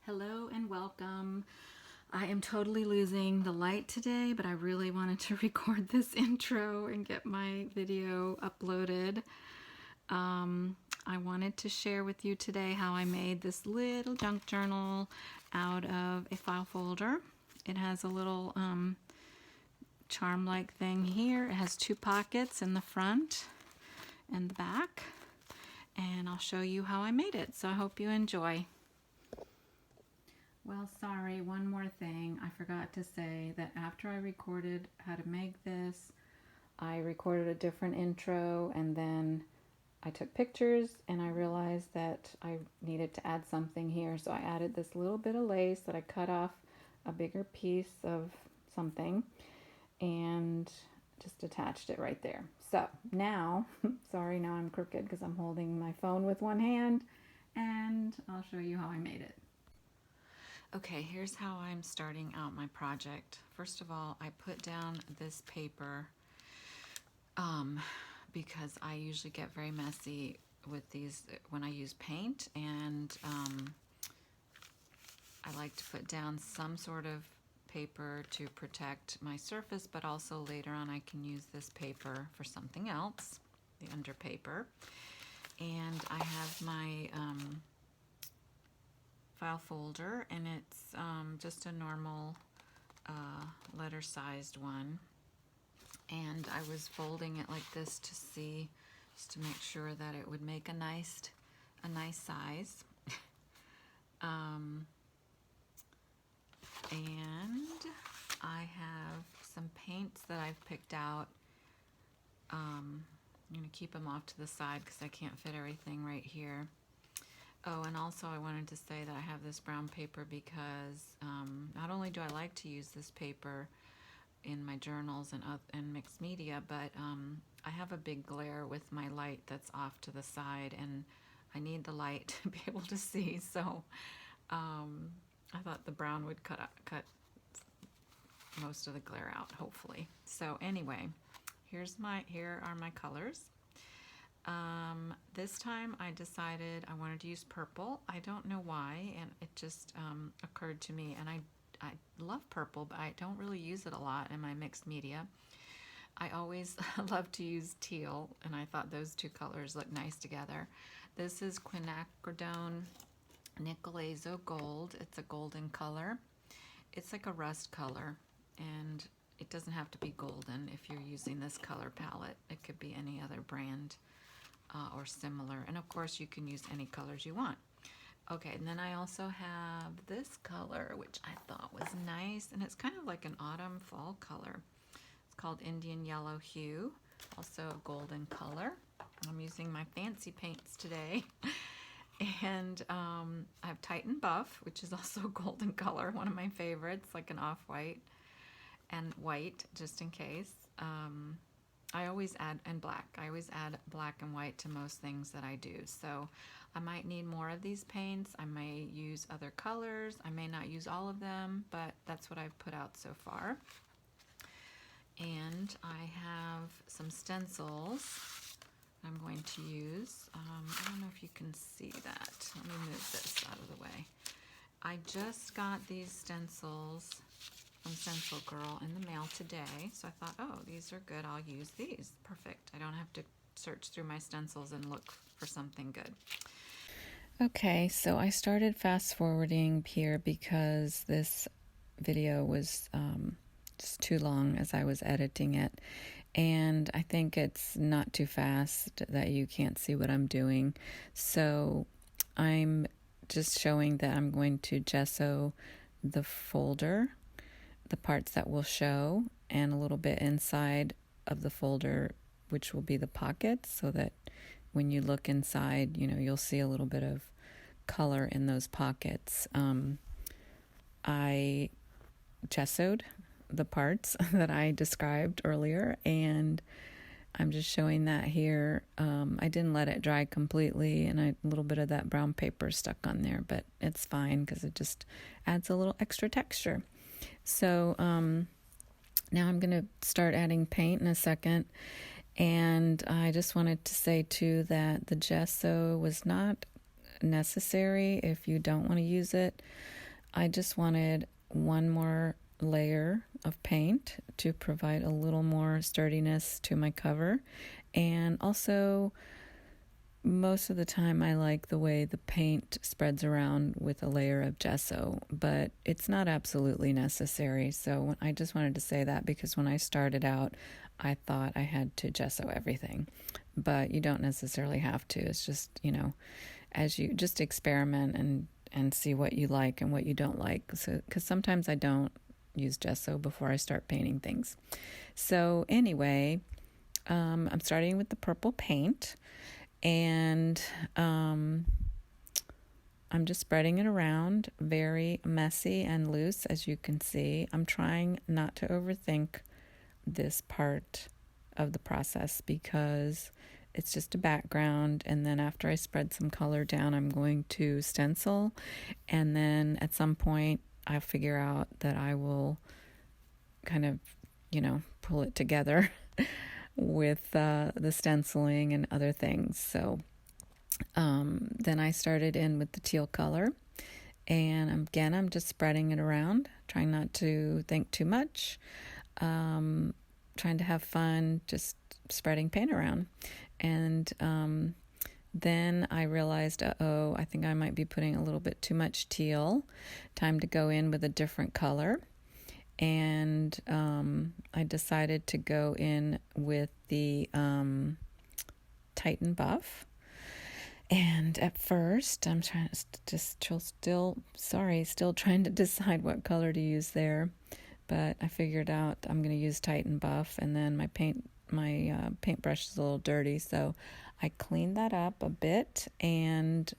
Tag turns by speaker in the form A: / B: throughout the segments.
A: Hello and welcome. I am totally losing the light today, but I really wanted to record this intro and get my video uploaded. I wanted to share with you today how I made this little junk journal out of a file folder. It has a little charm-like thing here. It has two pockets in the front and the back, and I'll show you how I made it. So I hope you enjoy. Well, sorry, one more thing. I forgot to say that after I recorded how to make this, I recorded a different intro and then I took pictures and I realized that I needed to add something here. So I added this little bit of lace that I cut off a bigger piece of something and just attached it right there. So now, sorry, now I'm crooked because I'm holding my phone with one hand, and I'll show you how I made it. Okay, here's how I'm starting out my project. First of all, I put down this paper because I usually get very messy with these when I use paint, and I like to put down some sort of paper to protect my surface, but also later on I can use this paper for something else, the under paper. And I have my file folder, and it's just a normal letter-sized one, and I was folding it like this to see, just to make sure that it would make a nice size. And I have some paints that I've picked out. I'm going to keep them off to the side because I can't fit everything right here. Oh, and also I wanted to say that I have this brown paper because not only do I like to use this paper in my journals and mixed media, but I have a big glare with my light that's off to the side, and I need the light to be able to see. So I thought the brown would cut most of the glare out, hopefully. So anyway, here are my colors. This time I decided I wanted to use purple. I don't know why, and it just occurred to me, and I love purple, but I don't really use it a lot in my mixed media. I always love to use teal, and I thought those two colors look nice together. This is quinacridone Nicolazo Gold. It's a golden color. It's like a rust color, and it doesn't have to be golden if you're using this color palette. It could be any other brand or similar, and of course you can use any colors you want. Okay, and then I also have this color, which I thought was nice, and it's kind of like an autumn fall color. It's called Indian Yellow Hue, also a golden color. I'm using my fancy paints today. And I have Titan Buff, which is also a golden color, one of my favorites, like an off-white and white, just in case. I always add, and black. I always add black and white to most things that I do. So I might need more of these paints. I may use other colors. I may not use all of them, but that's what I've put out so far. And I have some stencils I'm going to use. I don't know if you can see that. Let me move this out of the way. I just got these stencils from Stencil Girl in the mail today, so I thought, oh, these are good, I'll use these. Perfect. I don't have to search through my stencils and look for something good. Okay, so I started fast forwarding here because this video was just too long as I was editing it, and I think it's not too fast that you can't see what I'm doing. So I'm just showing that I'm going to gesso the folder, the parts that will show, and a little bit inside of the folder, which will be the pockets, so that when you look inside, you'll see a little bit of color in those pockets. I gessoed the parts that I described earlier, and I'm just showing that here. I didn't let it dry completely, and a little bit of that brown paper stuck on there, but it's fine because it just adds a little extra texture. So now I'm going to start adding paint in a second, and I just wanted to say too that the gesso was not
B: necessary if you don't want to use it. I just wanted one more layer of paint to provide a little more sturdiness to my cover. And also, most of the time I like the way the paint spreads around with a layer of gesso, but it's not absolutely necessary. So I just wanted to say that because when I started out, I thought I had to gesso everything, but you don't necessarily have to. It's just, as you just experiment and see what you like and what you don't like. So, because sometimes I don't use gesso before I start painting things. So anyway, I'm starting with the purple paint, and I'm just spreading it around, very messy and loose, as you can see. I'm trying not to overthink this part of the process because it's just a background, and then after I spread some color down, I'm going to stencil, and then at some point I'll figure out that I will kind of, pull it together with the stenciling and other things. So then I started in with the teal color, and again, I'm just spreading it around, trying not to think too much, trying to have fun, just spreading paint around. And then I realized, I think I might be putting a little bit too much teal. Time to go in with a different color. And I decided to go in with the Titan Buff. And at first, I'm trying to still trying to decide what color to use there. But I figured out I'm going to use Titan Buff, and then my paintbrush is a little dirty, so I cleaned that up a bit and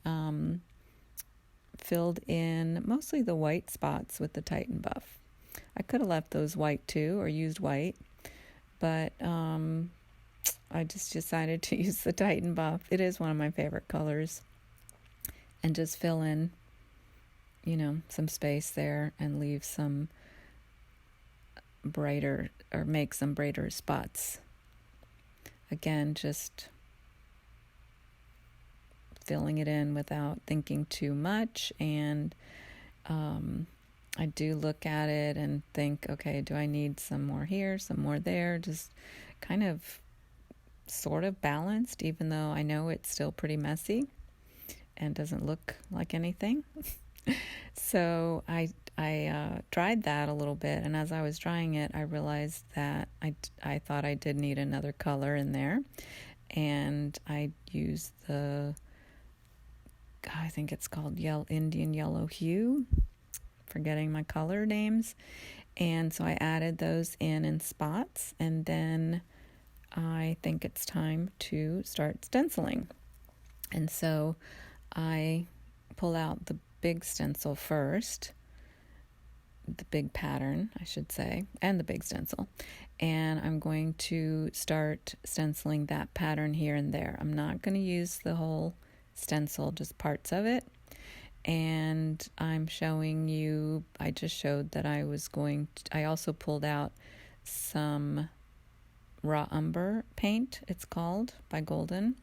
B: filled in mostly the white spots with the Titan Buff. I could have left those white too, or used white, but I just decided to use the Titan Buff. It is one of my favorite colors. And just fill in, some space there and leave some brighter, or make some brighter spots. Again, just filling it in without thinking too much. And I do look at it and think, okay, do I need some more here, some more there? Just kind of sort of balanced, even though I know it's still pretty messy and doesn't look like anything. So I dried that a little bit, and as I was drying it, I realized that I thought I did need another color in there, and I used I think it's called Indian Yellow Hue, forgetting my color names, and so I added those in spots, and then I think it's time to start stenciling. And so I pull out the big stencil first, the big pattern, I should say, and the big stencil. And I'm going to start stenciling that pattern here and there. I'm not going to use the whole stencil, just parts of it. And I'm showing you, I just showed that I also pulled out some raw umber paint, it's called, by Golden.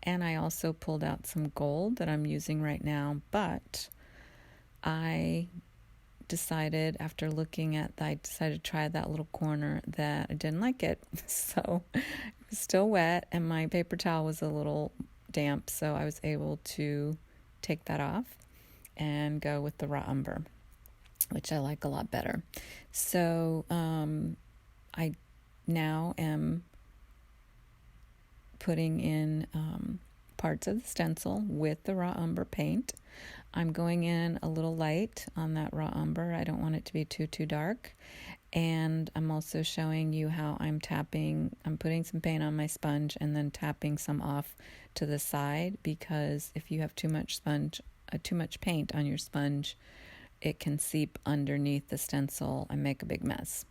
B: And I also pulled out some gold that I'm using right now, but I decided after looking at that, I decided to try that little corner that I didn't like it. So it was still wet and my paper towel was a little damp, so I was able to take that off and go with the raw umber, which I like a lot better. So I now am putting in parts of the stencil with the raw umber paint. I'm going in a little light on that raw umber. I don't want it to be too dark. And I'm also showing you how I'm putting some paint on my sponge and then tapping some off to the side, because if you have too much paint on your sponge, it can seep underneath the stencil and make a big mess.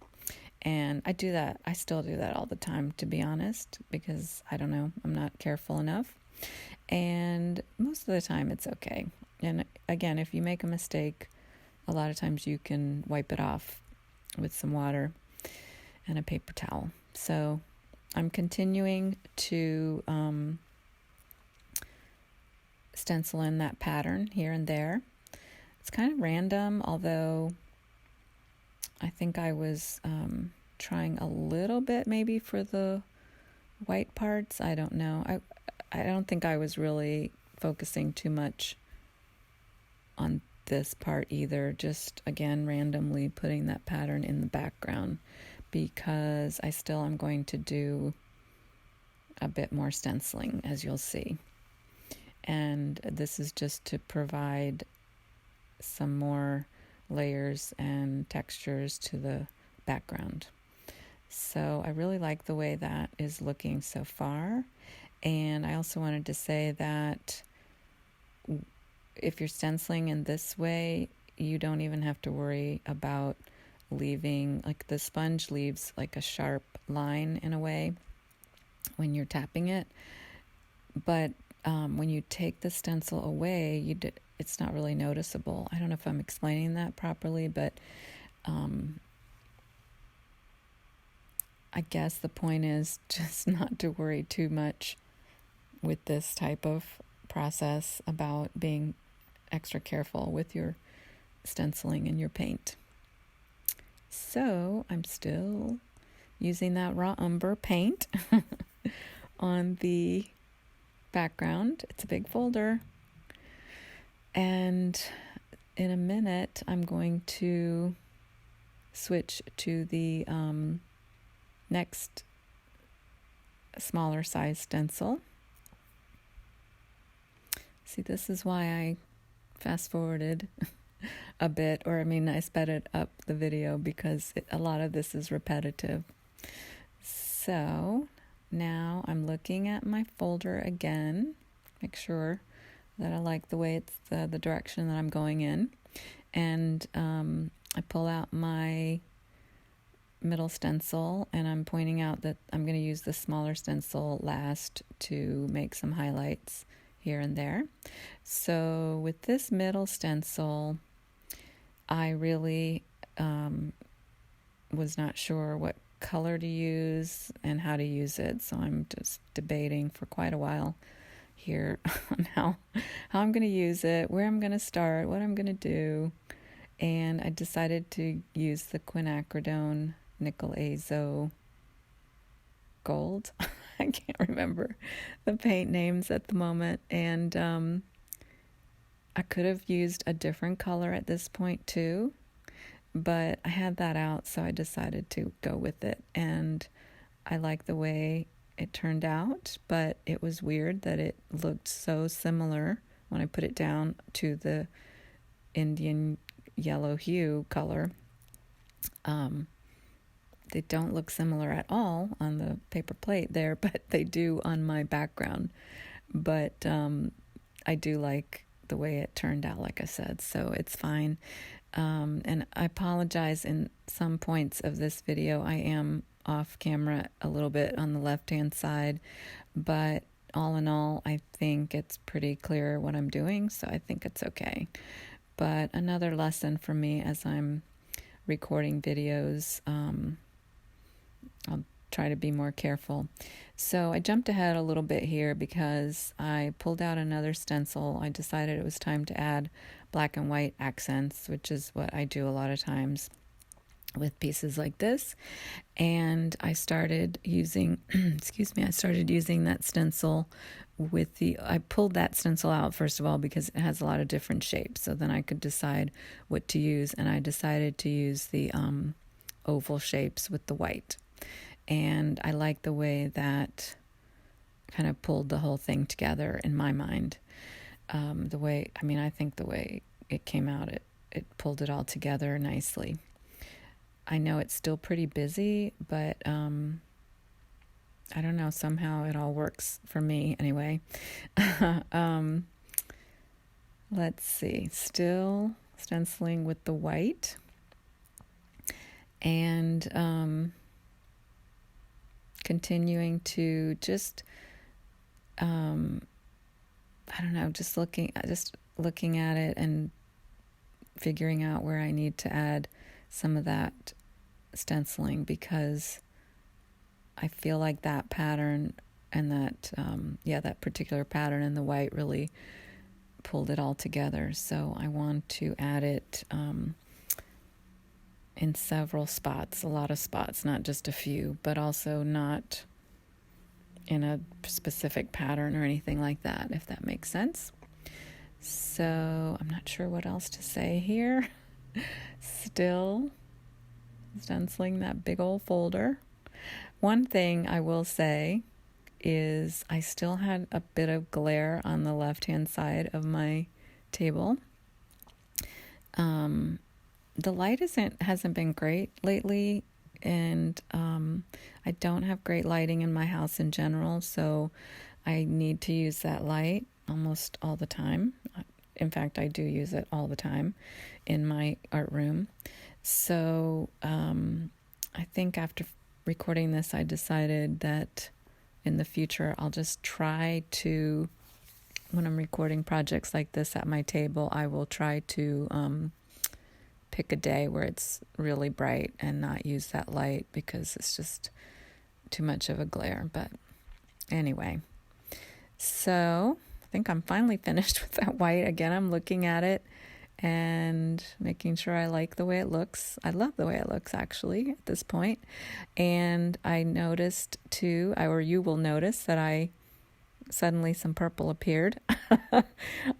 B: And I still do that all the time, to be honest, because I don't know, I'm not careful enough. And most of the time it's okay. And again, if you make a mistake, a lot of times you can wipe it off with some water and a paper towel. So I'm continuing to stencil in that pattern here and there. It's kind of random, although I think I was trying a little bit maybe for the white parts. I don't know. I don't think I was really focusing too much on this part either. Just again, randomly putting that pattern in the background because I still am going to do a bit more stenciling, as you'll see. And this is just to provide some more layers and textures to the background. So I really like the way that is looking so far. And I also wanted to say that if you're stenciling in this way, you don't even have to worry about leaving, like the sponge leaves like a sharp line in a way when you're tapping it. But when you take the stencil away, it's not really noticeable. I don't know if I'm explaining that properly, but I guess the point is just not to worry too much with this type of process about being extra careful with your stenciling and your paint. So I'm still using that raw umber paint on the background. It's a big folder. And in a minute, I'm going to switch to the next smaller size stencil. See, this is why I fast forwarded a bit, or I sped it up the video because a lot of this is repetitive. So now I'm looking at my folder again, make sure that I like the way it's the direction that I'm going in. And I pull out my middle stencil and I'm pointing out that I'm going to use the smaller stencil last to make some highlights here and there. So with this middle stencil, I really was not sure what color to use and how to use it. So I'm just debating for quite a while here on how I'm going to use it, where I'm going to start, what I'm going to do. And I decided to use the quinacridone nickel azo gold. I can't remember the paint names at the moment. And I could have used a different color at this point too, but I had that out, so I decided to go with it. And I like the way it turned out, but it was weird that it looked so similar when I put it down to the Indian yellow hue color. They don't look similar at all on the paper plate there, but they do on my background. But I do like the way it turned out, like I said, so it's fine. And I apologize, in some points of this video I am off camera a little bit on the left-hand side, but all in all, I think it's pretty clear what I'm doing, so I think it's okay. But another lesson for me as I'm recording videos, I'll try to be more careful. So I jumped ahead a little bit here because I pulled out another stencil. I decided it was time to add black and white accents, which is what I do a lot of times with pieces like this. And I started using, I started using that stencil I pulled that stencil out first of all because it has a lot of different shapes. So then I could decide what to use. And I decided to use the oval shapes with the white. And I like the way that kind of pulled the whole thing together in my mind. I think the way it came out, it pulled it all together nicely. I know it's still pretty busy, but I don't know, somehow it all works for me anyway. Let's see, still stenciling with the white. And continuing to just just looking at it and figuring out where I need to add some of that stenciling, because I feel like that pattern and that particular pattern in the white really pulled it all together. So I want to add it in several spots, a lot of spots, not just a few, but also not in a specific pattern or anything like that, if that makes sense. So I'm not sure what else to say here. Still stenciling that big old folder. One thing I will say is I still had a bit of glare on the left-hand side of my table. The light hasn't been great lately, and I don't have great lighting in my house in general, so I need to use that light almost all the time. In fact, I do use it all the time in my art room. So I think after recording this, I decided that in the future, I'll just try to, when I'm recording projects like this at my table, I will try to pick a day where it's really bright and not use that light because it's just too much of a glare. But anyway, so I think I'm finally finished with that white. Again, I'm looking at it and making sure I like the way it looks. I love the way it looks, actually, at this point. And I noticed too, or you will notice that suddenly some purple appeared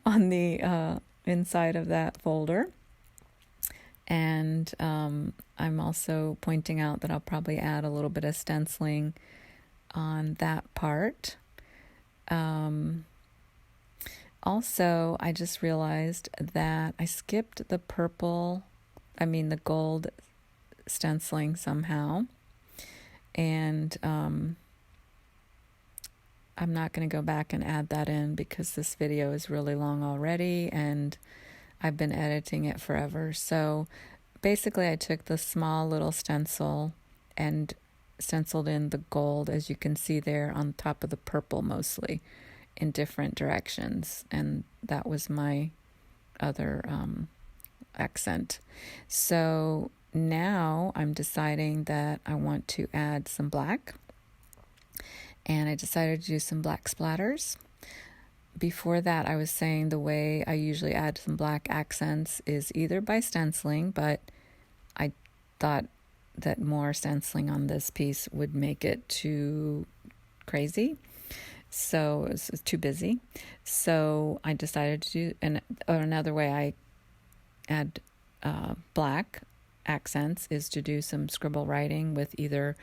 B: on the inside of that folder. And I'm also pointing out that I'll probably add a little bit of stenciling on that part. Also, I just realized that I skipped the gold stenciling somehow. And I'm not going to go back and add that in because this video is really long already and I've been editing it forever. So basically I took the small little stencil and stenciled in the gold, as you can see there, on top of the purple mostly in different directions. And that was my other accent. So now I'm deciding that I want to add some black. And I decided to do some black splatters. Before that, I was saying the way I usually add some black accents is either by stenciling, but I thought that more stenciling on this piece would make it too crazy. So it was too busy. So I decided to do another way I add black accents is to do some scribble writing with either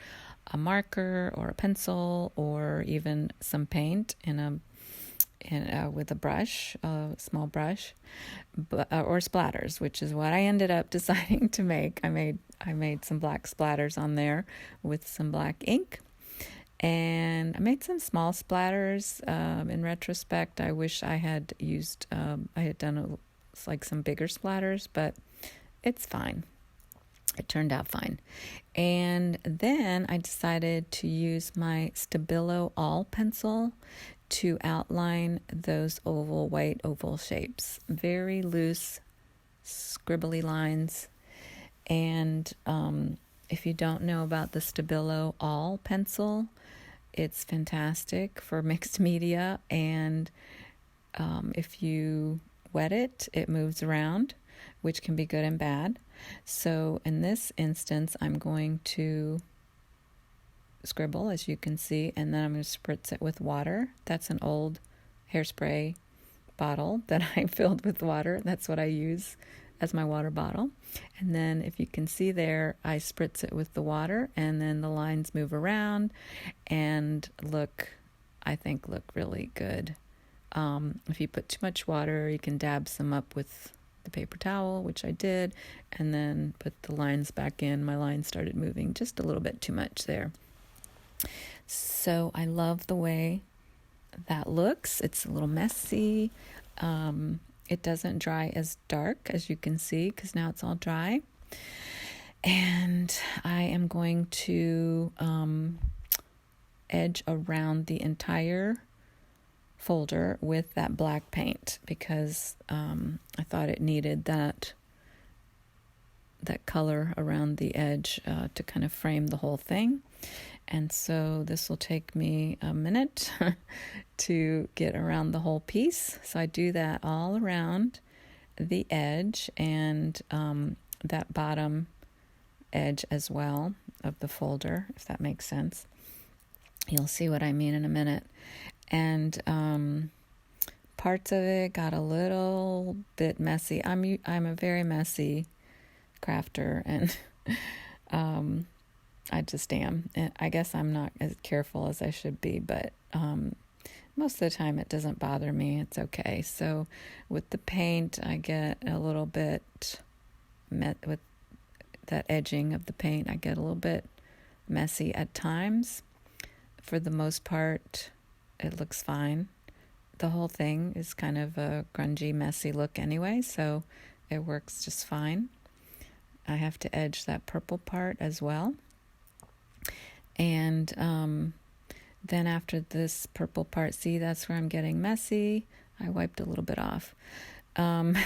B: a marker or a pencil or even some paint with a brush, a small brush, or splatters, which is what I ended up deciding to make. I made some black splatters on there with some black ink, and I made some small splatters. In retrospect, I wish I had used, I had done some bigger splatters, but it's fine. It turned out fine. And then I decided to use my Stabilo All pencil to outline those white oval shapes. Very loose, scribbly lines. And if you don't know about the Stabilo All pencil, it's fantastic for mixed media. And if you wet it, it moves around, which can be good and bad. So in this instance, I'm going to scribble, as you can see, and then I'm going to spritz it with water. That's an old hairspray bottle that I filled with water. That's what I use as my water bottle. And then if you can see there, I spritz it with the water, and then the lines move around and I think look really good. If you put too much water, you can dab some up with the paper towel, which I did, and then put the lines back in. My lines started moving just a little bit too much there. So I love the way that looks. It's a little messy. It doesn't dry as dark as you can see because now it's all dry. And I am going to edge around the entire folder with that black paint because I thought it needed that color around the edge to kind of frame the whole thing. And so this will take me a minute to get around the whole piece. So I do that all around the edge and that bottom edge as well of the folder, if that makes sense. You'll see what I mean in a minute. And parts of it got a little bit messy. I'm a very messy crafter, and I just am. And I guess I'm not as careful as I should be, but most of the time it doesn't bother me. It's okay. So with the paint, I get a little bit with that edging of the paint, I get a little bit messy at times. For the most part, it looks fine. The whole thing is kind of a grungy, messy look anyway, so it works just fine. I have to edge that purple part as well. And then after this purple part, see, that's where I'm getting messy. I wiped a little bit off. And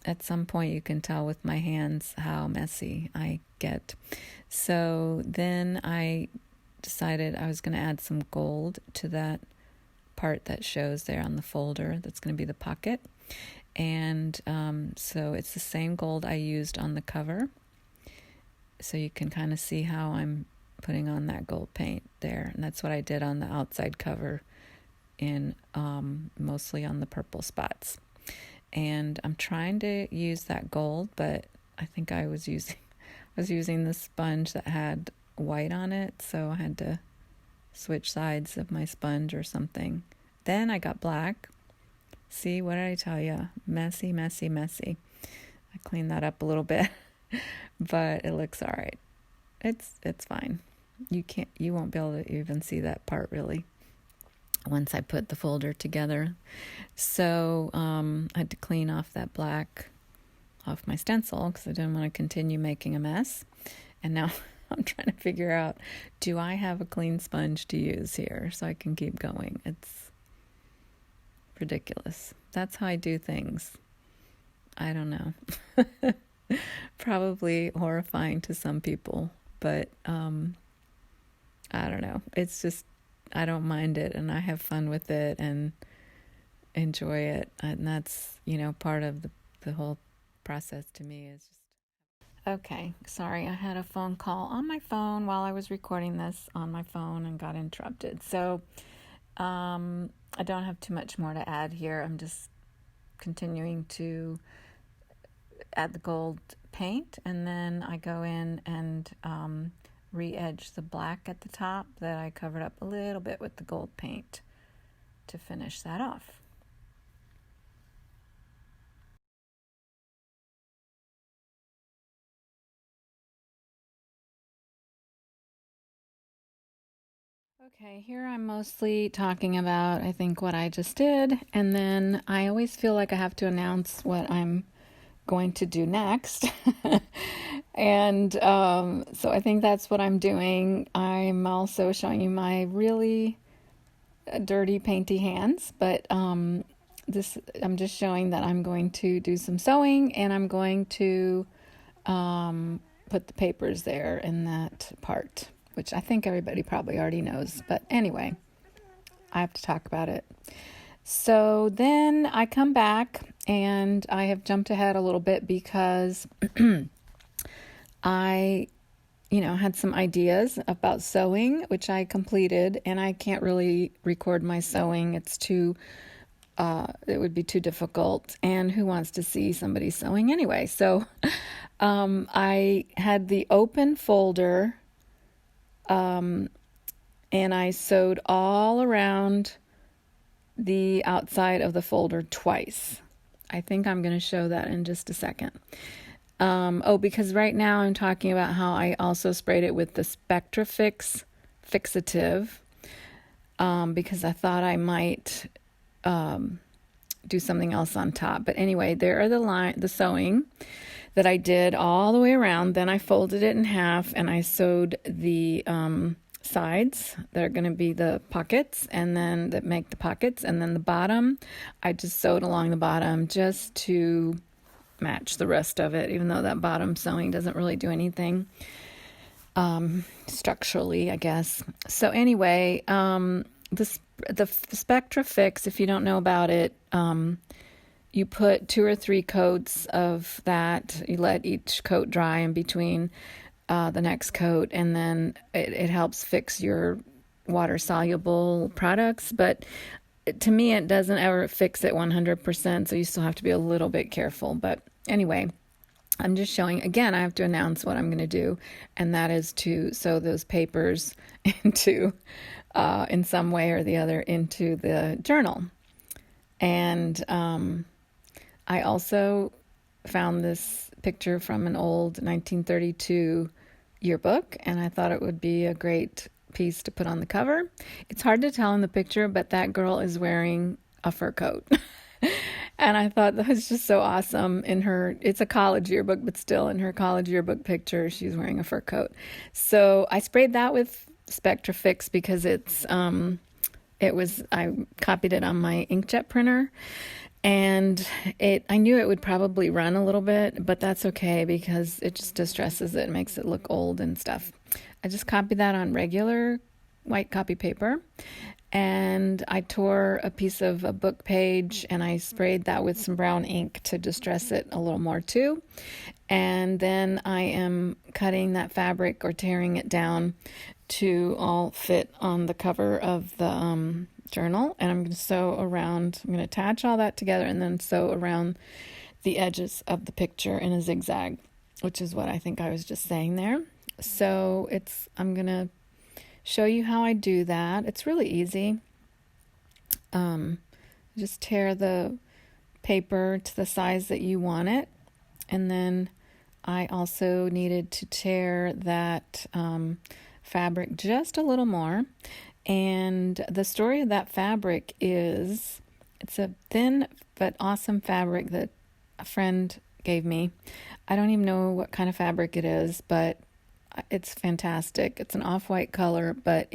B: at some point you can tell with my hands how messy I get. So then I decided I was going to add some gold to that part that shows there on the folder. That's going to be the pocket. And so it's the same gold I used on the cover. So you can kind of see how I'm putting on that gold paint there. And that's what I did on the outside cover in mostly on the purple spots. And I'm trying to use that gold, but I think I was using the sponge that had white on it, so I had to switch sides of my sponge or something. Then I got black. See, what did I tell you? Messy, messy, messy. I cleaned that up a little bit, but it looks all right. It's fine. You won't be able to even see that part really once I put the folder together. So I had to clean off that black off my stencil because I didn't want to continue making a mess. And now I'm trying to figure out, do I have a clean sponge to use here so I can keep going? It's ridiculous. That's how I do things. I don't know. Probably horrifying to some people, but I don't know. It's just, I don't mind it, and I have fun with it and enjoy it. And that's, part of the whole process to me is just... Okay, sorry, I had a phone call on my phone while I was recording this on my phone and got interrupted. So I don't have too much more to add here. I'm just continuing to add the gold paint, and then I go in and re-edge the black at the top that I covered up a little bit with the gold paint to finish that off. Okay, here I'm mostly talking about, I think, what I just did, and then I always feel like I have to announce what I'm going to do next. And so I think that's what I'm doing. I'm also showing you my really dirty, painty hands, but I'm just showing that I'm going to do some sewing, and I'm going to put the papers there in that part, which I think everybody probably already knows. But anyway, I have to talk about it. So then I come back, and I have jumped ahead a little bit because I, had some ideas about sewing, which I completed, and I can't really record my sewing. It's it would be too difficult, and who wants to see somebody sewing anyway? So I had the open folder, and I sewed all around the outside of the folder twice. I think I'm going to show that in just a second. Because right now I'm talking about how I also sprayed it with the Spectrafix fixative, because I thought I might do something else on top. But anyway, there are the sewing that I did all the way around. Then I folded it in half, and I sewed the sides that are going to be the pockets, and then that make the pockets, and then the bottom I just sewed along the bottom just to match the rest of it, even though that bottom sewing doesn't really do anything. structurally, I guess. So anyway, the Spectra Fix, if you don't know about it, you put 2 or 3 coats of that. You let each coat dry in between the next coat, and then it helps fix your water soluble products. But to me, it doesn't ever fix it 100%, so you still have to be a little bit careful. But anyway, I'm just showing, again, I have to announce what I'm going to do, and that is to sew those papers into, in some way or the other, into the journal. And I also found this picture from an old 1932 yearbook, and I thought it would be a great piece to put on the cover. It's hard to tell in the picture, but that girl is wearing a fur coat. And I thought that was just so awesome. It's a college yearbook, but still in her college yearbook picture, she's wearing a fur coat. So I sprayed that with Spectra Fix because I copied it on my inkjet printer, and I knew it would probably run a little bit, but that's okay because it just distresses it, makes it look old and stuff. I just copied that on regular white copy paper, and I tore a piece of a book page and I sprayed that with some brown ink to distress it a little more too. And then I am cutting that fabric or tearing it down to all fit on the cover of the journal, and I'm going to attach all that together and then sew around the edges of the picture in a zigzag, which is what I think I was just saying there. So I'm going to show you how I do that. It's really easy. Just tear the paper to the size that you want it, and then I also needed to tear that fabric just a little more. And the story of that fabric is, it's a thin but awesome fabric that a friend gave me. I don't even know what kind of fabric it is, but it's fantastic. It's an off-white color, but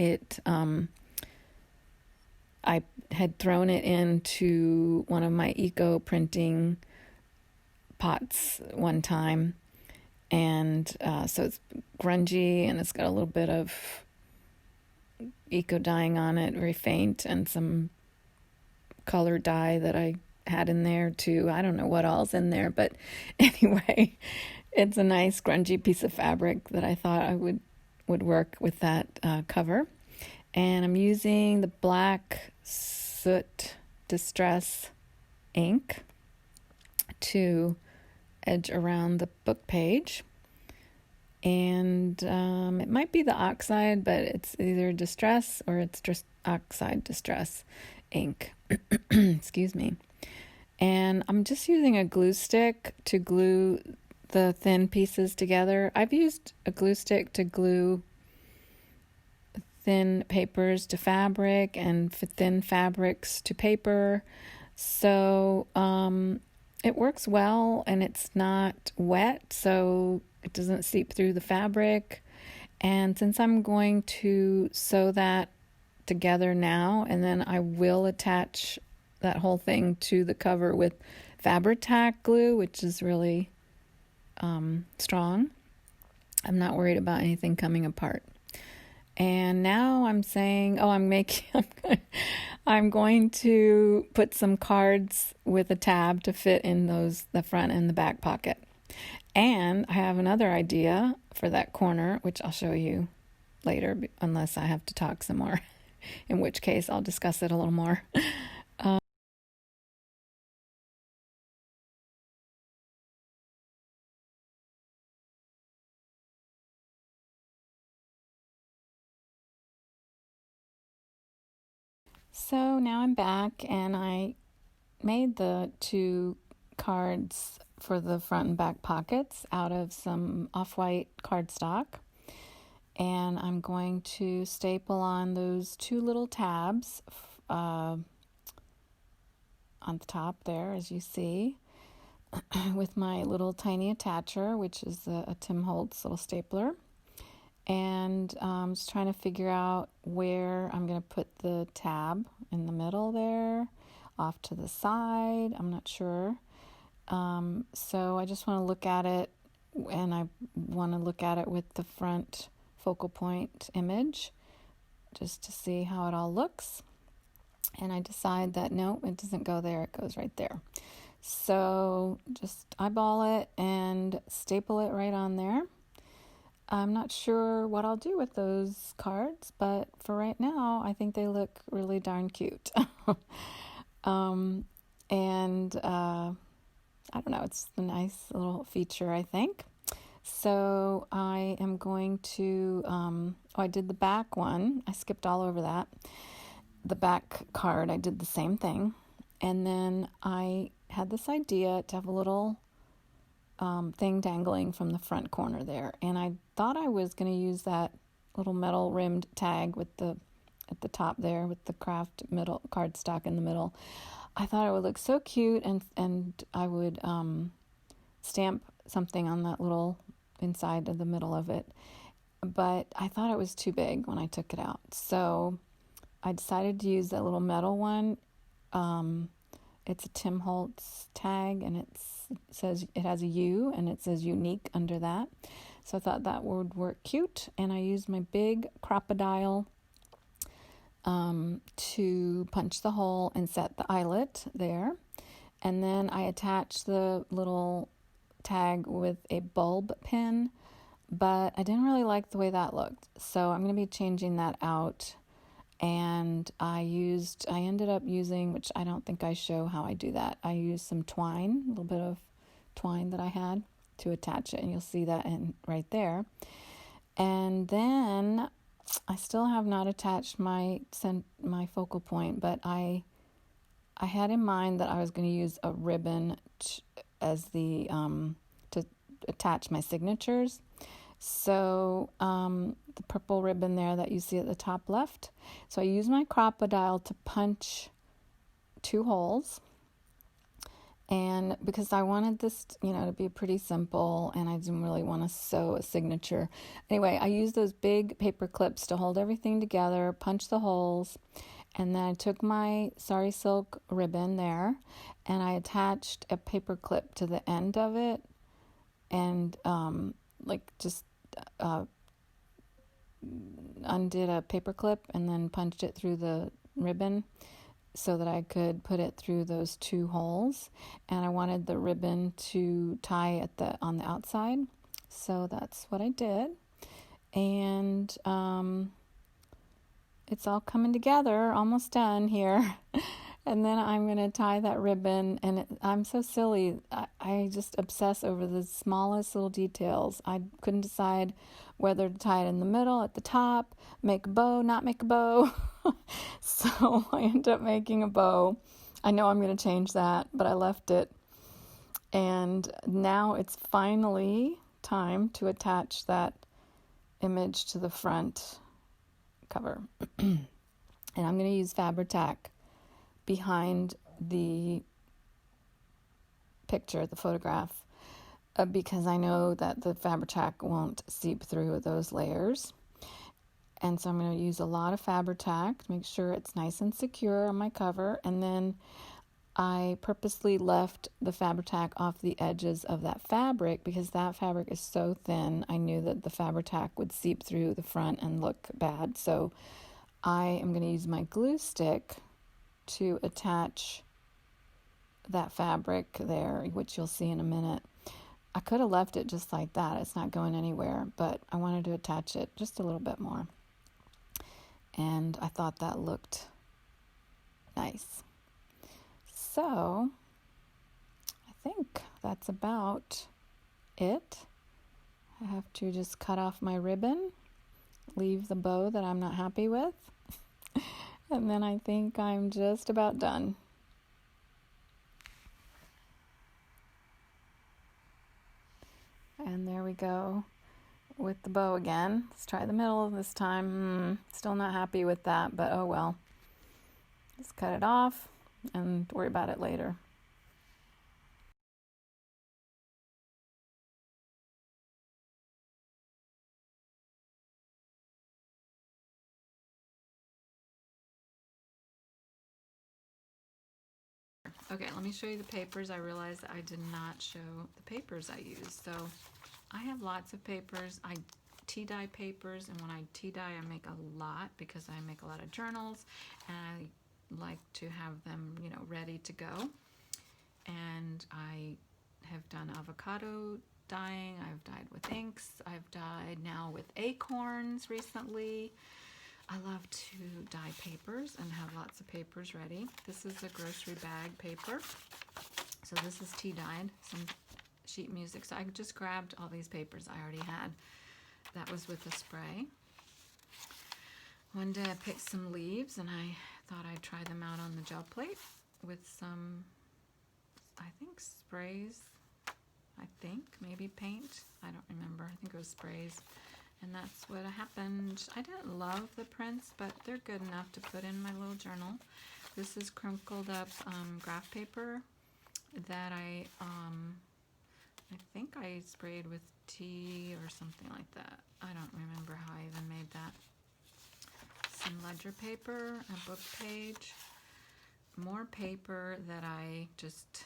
B: I had thrown it into one of my eco printing pots one time, and so it's grungy and it's got a little bit of eco dyeing on it, very faint, and some color dye that I had in there too. I don't know what all's in there, but anyway, it's a nice grungy piece of fabric that I thought I would work with that cover. And I'm using the black soot distress ink to edge around the book page. And it might be the oxide, but it's either distress or it's just oxide distress ink. Excuse me. And I'm just using a glue stick to glue the thin pieces together. I've used a glue stick to glue thin papers to fabric and thin fabrics to paper. So it works well, and it's not wet, so it doesn't seep through the fabric. And since I'm going to sew that together now, and then I will attach that whole thing to the cover with Fabri-Tac glue, which is really strong, I'm not worried about anything coming apart. And now I'm saying, I'm going to put some cards with a tab to fit in the front and the back pocket. And I have another idea for that corner, which I'll show you later, unless I have to talk some more, in which case I'll discuss it a little more. So now I'm back, and I made the 2 cards for the front and back pockets out of some off-white cardstock. And I'm going to staple on those 2 little tabs on the top there, as you see, with my little tiny attacher, which is a Tim Holtz little stapler. And I'm just trying to figure out where I'm going to put the tab, in the middle there, off to the side. I'm not sure. So I just want to look at it, and I want to look at it with the front focal point image just to see how it all looks. And I decide that no, it doesn't go there, it goes right there. So just eyeball it and staple it right on there. I'm not sure what I'll do with those cards, but for right now, I think they look really darn cute. And I don't know, it's a nice little feature, I think. So I am going to, I did the back one. I skipped all over that. The back card, I did the same thing. And then I had this idea to have a little thing dangling from the front corner there. And I thought I was going to use that little metal rimmed tag with the at the top there with the craft middle cardstock in the middle. I thought it would look so cute, and I would stamp something on that little inside of the middle of it. But I thought it was too big when I took it out. So I decided to use that little metal one. It's a Tim Holtz tag, and it says it has a U, and it says unique under that. So I thought that would work cute, and I used my big crocodile to punch the hole and set the eyelet there. And then I attached the little tag with a bulb pin, but I didn't really like the way that looked. So I'm going to be changing that out. And I ended up using, which I don't think I show how I do that. I used some twine, a little bit of twine that I had to attach it, and you'll see that right there. And then I still have not attached my focal point, but I had in mind that I was going to use a ribbon as the to attach my signatures. So the purple ribbon there that you see at the top left. So I used my crocodile to punch 2 holes. And because I wanted this, to be pretty simple, and I didn't really want to sew a signature. Anyway, I used those big paper clips to hold everything together, punch the holes, and then I took my sari silk ribbon there, and I attached a paper clip to the end of it, and undid a paper clip and then punched it through the ribbon so that I could put it through those 2 holes. And I wanted the ribbon to tie on the outside, so that's what I did. And it's all coming together, almost done here. And then I'm going to tie that ribbon, and I'm so silly. I just obsess over the smallest little details. I couldn't decide whether to tie it in the middle, at the top, make a bow, not make a bow. So I ended up making a bow. I know I'm going to change that, but I left it. And now it's finally time to attach that image to the front cover. And I'm going to use Fabri-Tac behind the picture, the photograph, because I know that the Fabri-Tac won't seep through those layers. And so I'm going to use a lot of Fabri-Tac to make sure it's nice and secure on my cover. And then I purposely left the Fabri-Tac off the edges of that fabric because that fabric is so thin. I knew that the Fabri-Tac would seep through the front and look bad. So I am going to use my glue stick to attach that fabric there, which you'll see in a minute. I could have left it just like that. It's not going anywhere, but I wanted to attach it just a little bit more. And I thought that looked nice. So I think that's about it. I have to just cut off my ribbon, leave the bow that I'm not happy with, and then I think I'm just about done. And there we go with the bow again. Let's try the middle this time. Still not happy with that, but oh well. Just cut it off and worry about it later.
A: Okay, let me show you the papers. I realized I did not show the papers I used. So I have lots of papers. I tea dye papers, and when I tea dye, I make a lot because I make a lot of journals, and I like to have them, you know, ready to go. And I have done avocado dyeing, I've dyed with inks, I've dyed now with acorns recently. I love to dye papers and have lots of papers ready. This is a grocery bag paper. So this is tea dyed, some sheet music. So I just grabbed all these papers I already had. That was with a spray. One day I picked some leaves and I thought I'd try them out on the gel plate with some, I think, sprays. I think maybe paint. I don't remember. I think it was sprays. And that's what happened. I didn't love the prints, but they're good enough to put in my little journal. This is crinkled up graph paper that I think I sprayed with tea or something like that. I don't remember how I even made that. Some ledger paper, a book page, more paper that I just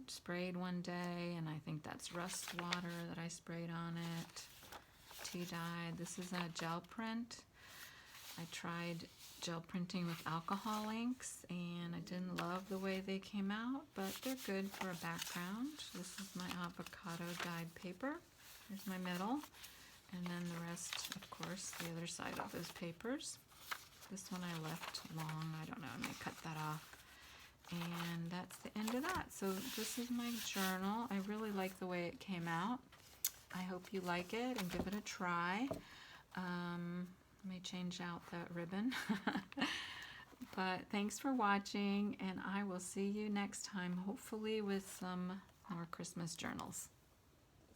A: sprayed one day, and I think that's rust water that I sprayed on it. Tea dyed. This is a gel print. I tried gel printing with alcohol inks, and I didn't love the way they came out, but they're good for a background. This is my avocado dyed paper. Here's my middle, and then the rest, of course, the other side of those papers. This one I left long. I don't know. I may cut that off. And that's the end of that. So this is my journal. I really like the way it came out. I hope you like it and give it a try. May change out that ribbon. But thanks for watching, and I will see you next time, hopefully with some more Christmas journals.